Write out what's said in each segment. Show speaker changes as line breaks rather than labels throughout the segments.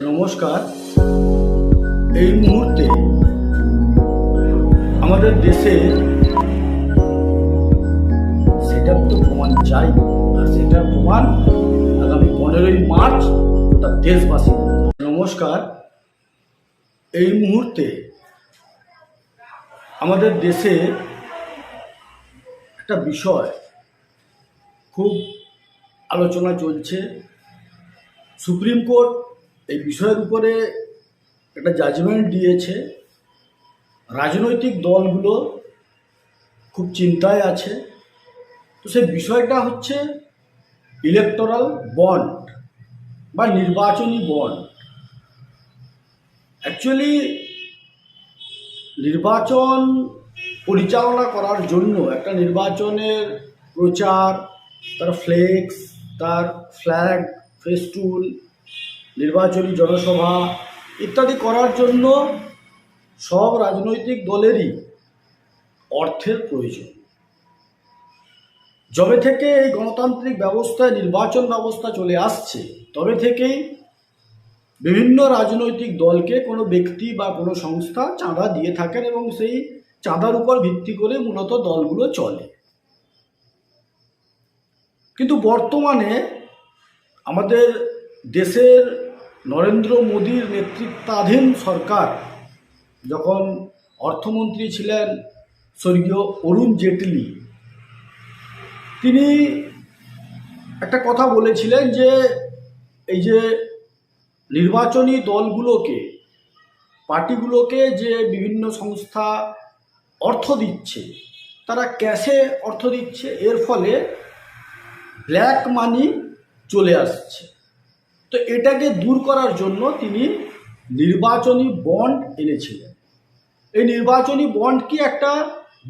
নমস্কার। এই মুহূর্তে আমাদের দেশে সেটার তো প্রমাণ চাই, আর সেটার প্রমাণ আগামী 15ই মার্চ গোটা দেশবাসী। নমস্কার। এই মুহূর্তে আমাদের দেশে একটা বিষয় খুব আলোচনা চলছে। সুপ্রিম কোর্ট এই বিষয়ের উপরে একটা জাজমেন্ট দিয়েছে। রাজনৈতিক দলগুলো খুব চিন্তায় আছে। তো সেই বিষয়টা হচ্ছে ইলেকটোরাল বন্ড বা নির্বাচনী বন্ড। অ্যাকচুয়ালি নির্বাচন পরিচালনা করার জন্য একটা নির্বাচনের প্রচার, তার ফ্লেক্স, তার ফ্ল্যাগ, ফেস্টুন, নির্বাচনী জনসভা ইত্যাদি করার জন্য সব রাজনৈতিক দলেরই অর্থের প্রয়োজন। যবে থেকে এই গণতান্ত্রিক ব্যবস্থায় নির্বাচন ব্যবস্থা চলে আসছে, তবে থেকেই বিভিন্ন রাজনৈতিক দলকে কোনো ব্যক্তি বা কোনো সংস্থা চাঁদা দিয়ে থাকেন এবং সেই চাঁদার উপর ভিত্তি করে মূলত দলগুলো চলে। কিন্তু বর্তমানে আমাদের দেশের নরেন্দ্র মোদীর নেতৃত্বাধীন সরকার, যখন অর্থমন্ত্রী ছিলেন স্বর্গীয় অরুণ জেটলি, তিনি একটা কথা বলেছিলেন যে এই যে নির্বাচনী দলগুলোকে, পার্টিগুলোকে যে বিভিন্ন সংস্থা অর্থ দিচ্ছে, তারা ক্যাশে অর্থ দিচ্ছে, এর ফলে ব্ল্যাক মানি চলে আসছে। তো এটাকে দূর করার জন্য তিনি নির্বাচনী বন্ড এনেছিলেন। এই নির্বাচনী বন্ড কি একটা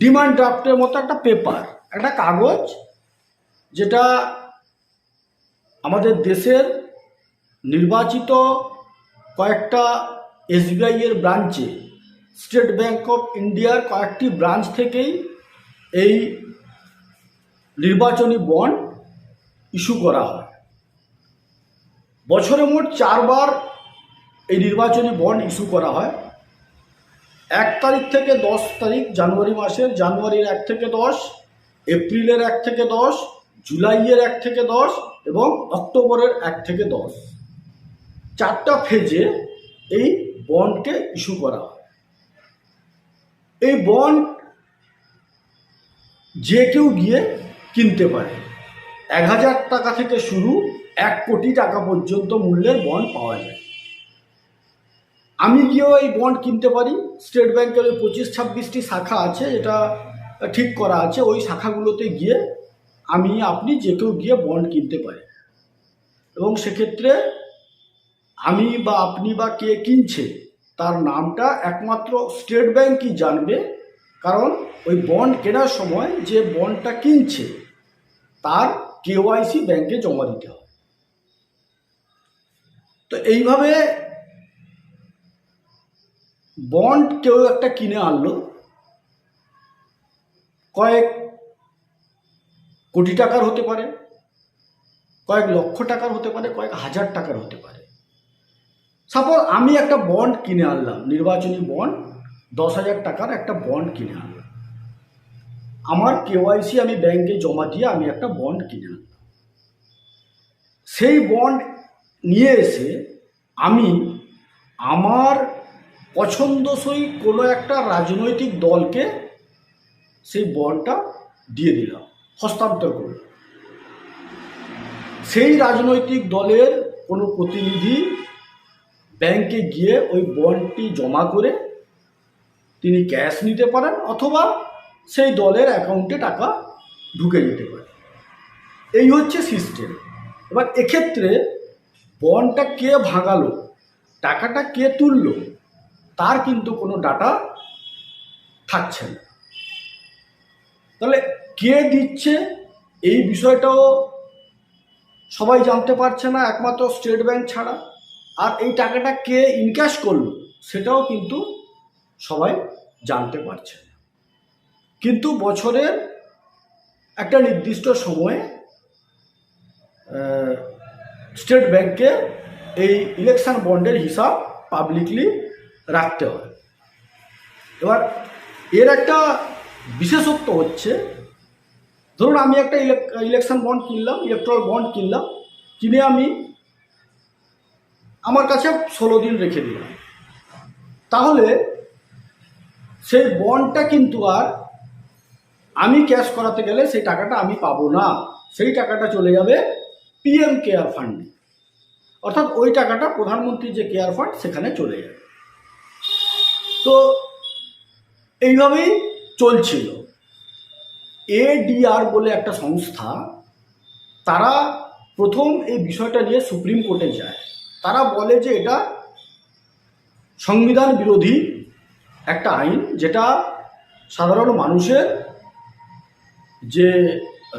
ডিমান্ড ড্রাফটের মতো একটা পেপার, একটা কাগজ, যেটা আমাদের দেশের নির্বাচিত কয়েকটা SBI এর ব্রাঞ্চে, স্টেট ব্যাংক অফ ইন্ডিয়ার কয়েকটি ব্রাঞ্চ থেকেই এই নির্বাচনী বন্ড ইস্যু করা হয়। বছরে মোট 4 বার এই নির্বাচনী বন্ড ইস্যু করা হয়। 1 তারিখ থেকে 10 তারিখ জানুয়ারি মাসের, জানুয়ারির 1 থেকে 10, এপ্রিলের 1 থেকে 10, জুলাইয়ের 1 থেকে 10 এবং অক্টোবরের 1 থেকে 10, 4টা ফেজে এই বন্ডকে ইস্যু করা হয়। এই বন্ড যে কেউ গিয়ে কিনতে পারে। 1000 টাকা থেকে শুরু 1 কোটি টাকা পর্যন্ত মূল্যের বন্ড পাওয়া যায়। আমি গিয়েও এই বন্ড কিনতে পারি। স্টেট ব্যাংকের ওই 25-26টি শাখা আছে, এটা ঠিক করা আছে। ওই শাখাগুলোতে গিয়ে আপনি যে কেউ গিয়ে বন্ড কিনতে পারে এবং সেক্ষেত্রে আমি বা আপনি বা কে কিনছে তার নামটা একমাত্র স্টেট ব্যাংকই জানবে, কারণ ওই বন্ড কেনার সময় যে বন্ডটা কিনছে তার KYC ব্যাংকে জমা দিতে হয়। তো এইভাবে বন্ড কেউ একটা কিনে আনলো, কয়েক কোটি টাকার হতে পারে, কয়েক লক্ষ টাকার হতে পারে, কয়েক হাজার টাকার হতে পারে। সাপোজ আমি একটা বন্ড কিনে আনলাম, নির্বাচনী বন্ড 10,000 টাকার একটা বন্ড কিনে আনলাম। আমার KYC আমি ব্যাংকে জমা দিয়ে আমি একটা বন্ড কিনে আনলাম। সেই বন্ড নিয়ে এসে আমি আমার পছন্দসই কোনো একটা রাজনৈতিক দলকে সেই বন্ডটা দিয়ে দিলাম, হস্তান্তর করলাম। সেই রাজনৈতিক দলের কোনো প্রতিনিধি ব্যাংকে গিয়ে ওই বন্ডটি জমা করে তিনি ক্যাশ নিতে পারেন, অথবা সেই দলের অ্যাকাউন্টে টাকা ঢুকে যেতে পারে। এই হচ্ছে সিস্টেম। এবার এক্ষেত্রে বন্ডটা কে ভাঙালো, টাকাটা কে তুললো, তার কিন্তু কোনো ডাটা থাকছে না। তাহলে কে দিচ্ছে এই বিষয়টাও সবাই জানতে পারছে না, একমাত্র স্টেট ব্যাংক ছাড়া। আর এই টাকাটা কে ইনক্যাশ করলো সেটাও কিন্তু সবাই জানতে পারছে না। কিন্তু বছরের একটা নির্দিষ্ট সময়ে স্টেট ব্যাংকে এই ইলেকশন বন্ডের হিসাব পাবলিকলি রাখতে হয়। এবার এর একটা বিশেষত্ব হচ্ছে, ধরুন আমি একটা ইলেকশন বন্ড কিনলাম, ইলেকট্রাল বন্ড কিনলাম, কিনে আমি আমার কাছে 16 দিন রেখে দিলাম, তাহলে সেই বন্ডটা কিন্তু আর আমি ক্যাশ করাতে গেলে সেই টাকাটা আমি পাবো না, সেই টাকাটা চলে যাবে পিএম কেয়ার ফান্ডে, অর্থাৎ ওই টাকাটা প্রধানমন্ত্রীর যে কেয়ার ফান্ড সেখানে চলে যাবে। তো এইভাবেই চলছিল। এডিআর বলে একটা সংস্থা, তারা প্রথম এই বিষয়টা নিয়ে সুপ্রিম কোর্টে যায়। তারা বলে যে এটা সংবিধান বিরোধী একটা আইন, যেটা সাধারণ মানুষের যে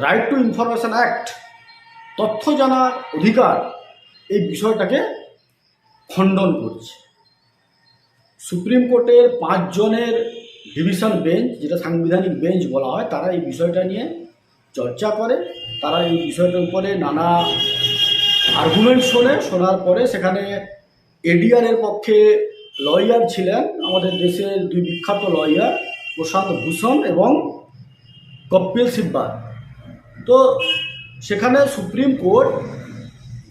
রাইট টু ইনফরমেশন অ্যাক্ট, তথ্য জানার অধিকার, এই বিষয়টাকে খণ্ডন করছে। সুপ্রিম কোর্টের 5 জনের ডিভিশন বেঞ্চ, যেটা সাংবিধানিক বেঞ্চ বলা হয়, তারা এই বিষয়টা নিয়ে চর্চা করে। তারা এই বিষয়টার উপরে নানা আর্গুমেন্ট শোনার পরে সেখানে এডিআরের পক্ষে লয়ার ছিলেন আমাদের দেশের 2 বিখ্যাত লয়ার, প্রশান্ত ভূষণ এবং কপিল সিব্বাল। তো সেখানে সুপ্রিম কোর্ট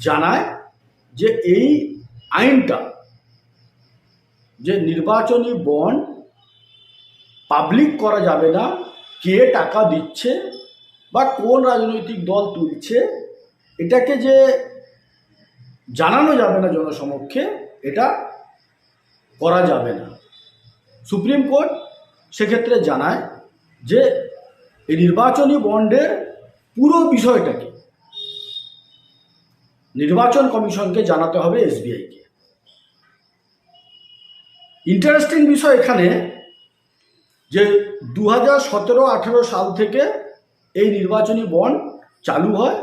জানায় যে এই আইনটা, যে নির্বাচনী বন্ড পাবলিক করা যাবে না, কে টাকা দিচ্ছে বা কোন রাজনৈতিক দল তুলছে, এটাকে যে জানানো যাবে না জনসমক্ষে, এটা করা যাবে না। সুপ্রিম কোর্ট সেক্ষেত্রে জানায় যে এই নির্বাচনী বন্ডের পুরো বিষয়টাকে নির্বাচন কমিশনকে জানাতে হবে, এসবিআইকে। ইন্টারেস্টিং বিষয় এখানে যে 2017-18 সাল থেকে এই নির্বাচনী বন্ড চালু হয়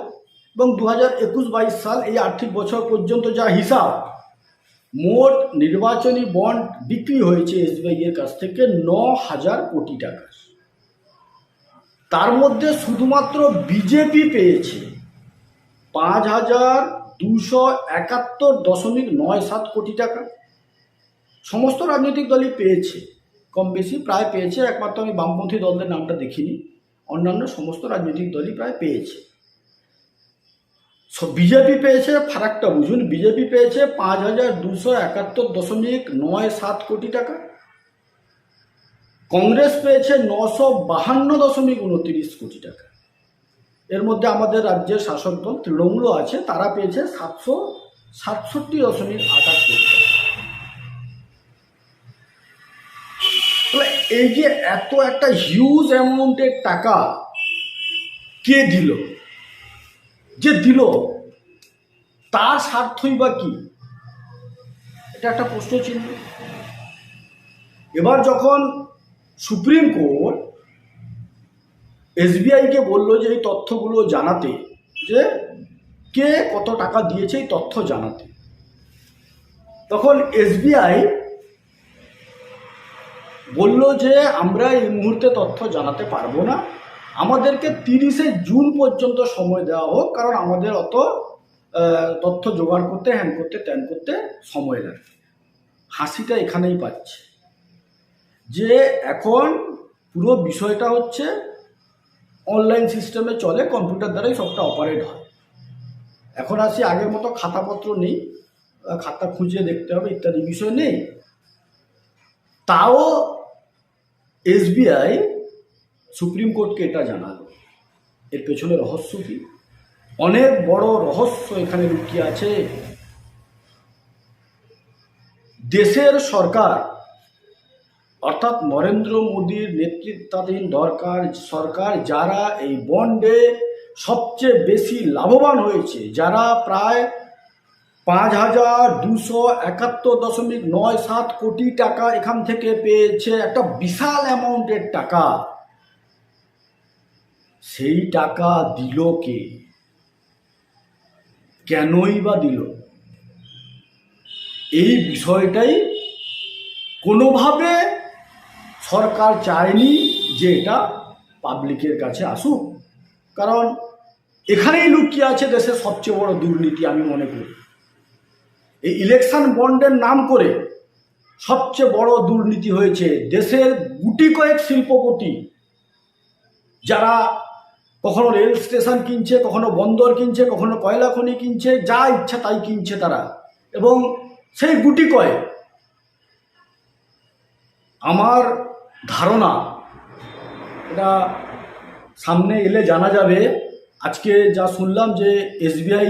এবং 2021-22 সাল এই আর্থিক বছর পর্যন্ত যা হিসাব, মোট নির্বাচনী বন্ড বিক্রি হয়েছে এসবিআই এর কাছ থেকে 9,000 কোটি টাকা। তার মধ্যে শুধুমাত্র বিজেপি পেয়েছে 5,271.97 কোটি টাকা। সমস্ত রাজনৈতিক দলই পেয়েছে, কম বেশি প্রায় পেয়েছে, একমাত্র আমি বামপন্থী দলদের নামটা দেখিনি, অন্যান্য সমস্ত রাজনৈতিক দলই প্রায় পেয়েছে। বিজেপি পেয়েছে, ফারাকটা বুঝুন, বিজেপি পেয়েছে 5,271.97 কোটি টাকা, কংগ্রেস পেয়েছে 952.29 কোটি টাকা। এর মধ্যে আমাদের রাজ্যের শাসক দল তৃণমূল আছে, তারা পেয়েছে 767.28 কোটি টাকা। এই যে এত একটা হিউজ অ্যামাউন্টের টাকা কে দিল, যে দিল তার স্বার্থই বা কি, এটা একটা প্রশ্ন চিহ্ন। এবার যখন সুপ্রিম কোর্ট এসবিআইকে বললো যে এই তথ্যগুলো জানাতে, যে কে কত টাকা দিয়েছে এই তথ্য জানাতে, তখন এসবিআই বলল যে আমরা এই মুহূর্তে তথ্য জানাতে পারবো না, আমাদেরকে 30শে জুন পর্যন্ত সময় দেওয়া হোক, কারণ আমাদের অত তথ্য জোগাড় করতে, হ্যান করতে, ত্যান করতে সময় লাগবে। হাসিটা এখানেই পাচ্ছে যে এখন পুরো বিষয়টা হচ্ছে অনলাইন সিস্টেমে চলে, কম্পিউটার দ্বারাই সবটা অপারেট হয়। এখন আসি আগের মতো খাতাপত্র নেই, খাতা খুঁজে দেখতে হবে ইত্যাদি বিষয় নেই। তাও এসবিআই সুপ্রিম কোর্টকে এটা জানালো। এর পেছনে রহস্য কি? অনেক বড় রহস্য এখানে লুকিয়ে আছে। দেশের সরকার, অর্থাৎ নরেন্দ্র মোদীর নেতৃত্বাধীন সরকার, যারা এই বন্ডে সবচেয়ে বেশি লাভবান হয়েছে, যারা প্রায় 5,271.97 কোটি টাকা এখান থেকে পেয়েছে, একটা বিশাল অ্যামাউন্টের টাকা, সেই টাকা দিল কে, কেনই বা দিল? এই বিষয়টাই কোনোভাবে সরকার চায়নি যে এটা পাবলিকের কাছে আসুক, কারণ এখানেই লুকিয়ে আছে দেশের সবচেয়ে বড় দুর্নীতি, আমি মনে করি। এই ইলেকশন বন্ডের নাম করে সবচেয়ে বড় দুর্নীতি হয়েছে। দেশের গুটি কয়েক শিল্পপতি যারা কখনো রেল স্টেশন কিনছে, কখনো বন্দর কিনছে, কখনো কয়লা খনি কিনছে, যা ইচ্ছা তাই কিনছে তারা, এবং সেই গুটি কয়েক, আমার ধারণা এটা সামনে এলে জানা যাবে। আজকে যা শুনলাম যে এসবিআই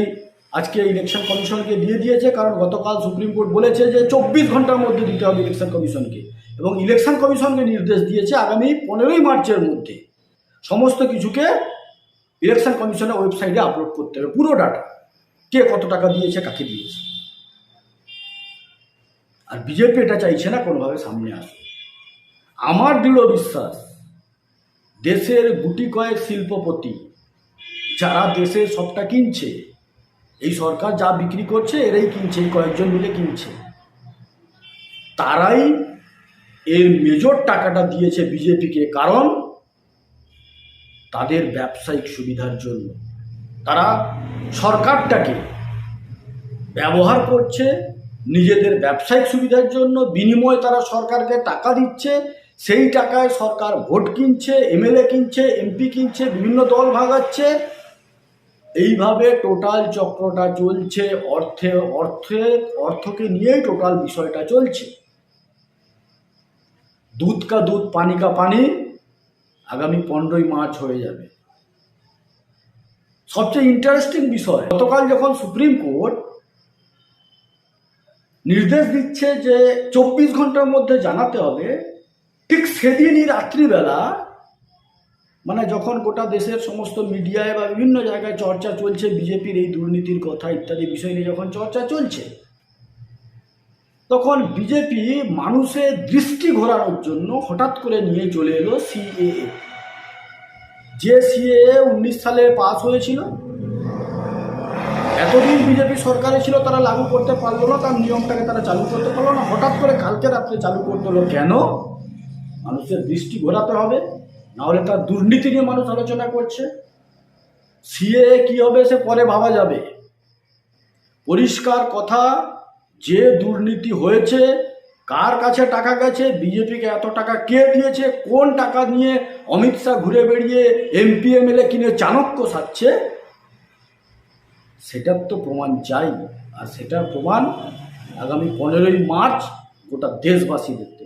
আজকে ইলেকশন কমিশনকে দিয়ে দিয়েছে, কারণ গতকাল সুপ্রিম কোর্ট বলেছে যে 24 ঘন্টার মধ্যে দিতে হবে ইলেকশন কমিশনকে, এবং ইলেকশন কমিশনকে নির্দেশ দিয়েছে আগামী 15ই মার্চের মধ্যে সমস্ত কিছুকে ইলেকশন কমিশনের ওয়েবসাইটে আপলোড করতে হবে, পুরো ডাটা, কে কত টাকা দিয়েছে, কাকে দিয়েছে। আর বিজেপি এটা চাইছে না কোনোভাবে সামনে আসে। আমার দৃঢ় বিশ্বাস দেশের গুটি কয়েক শিল্পপতি যারা দেশের সবটা কিনছে, এই সরকার যা বিক্রি করছে এরাই কিনছে, এই কয়েকজন মিলে কিনছে, তারাই এর মেজর টাকাটা দিয়েছে বিজেপিকে, কারণ তাদের ব্যবসায়িক সুবিধার জন্য তারা সরকারটাকে ব্যবহার করছে নিজেদের ব্যবসায়িক সুবিধার জন্য। বিনিময়ে তারা সরকারকে টাকা দিচ্ছে, সেই টাকায় সরকার ভোট কিনছে, এমএলএ কিনছে, এমপি কিনছে, বিভিন্ন দল ভাগাচ্ছে। এইভাবে টোটাল চক্রটা চলছে, অর্থকে নিয়েই টোটাল বিষয়টা চলছে। দুধ কা দুধ পানি কা পানি আগামী 15ই মার্চ হয়ে যাবে। সবচেয়ে ইন্টারেস্টিং বিষয়, গতকাল যখন সুপ্রিম কোর্ট নির্দেশ দিচ্ছে যে 24 ঘন্টার মধ্যে জানাতে হবে, ঠিক সেদিনই রাত্রিবেলা, মানে যখন গোটা দেশের সমস্ত মিডিয়ায় বা বিভিন্ন জায়গায় চর্চা চলছে বিজেপির এই দুর্নীতির কথা ইত্যাদি বিষয় নিয়ে যখন চর্চা চলছে, তখন বিজেপি মানুষের দৃষ্টি ঘোরানোর জন্য হঠাৎ করে নিয়ে চলে এলো সিএএ। যে সিএএ 19 সালে পাস হয়েছিল, এতদিন বিজেপি সরকারে ছিল, তারা লাগু করতে পারলো না, তার নিয়মটাকে তারা চালু করতে পারলো না, হঠাৎ করে কালকে রাত্রে চালু করতে হলো। কেন? মানুষের দৃষ্টি ঘোরাতে হবে, নাহলে তার দুর্নীতি নিয়ে মানুষ আলোচনা করছে। সিএএ কি হবে সে পরে ভাবা যাবে। পরিষ্কার কথা, যে দুর্নীতি হয়েছে, কার কাছে টাকা গেছে, বিজেপিকে এত টাকা কে দিয়েছে, কোন টাকা নিয়ে অমিত শাহ ঘুরে বেড়িয়ে এমপি এমএলএ কিনে চাণক্য সাজছে, সেটার তো প্রমাণ চাই। আর সেটার প্রমাণ আগামী 15ই মার্চ গোটা দেশবাসী দেখতে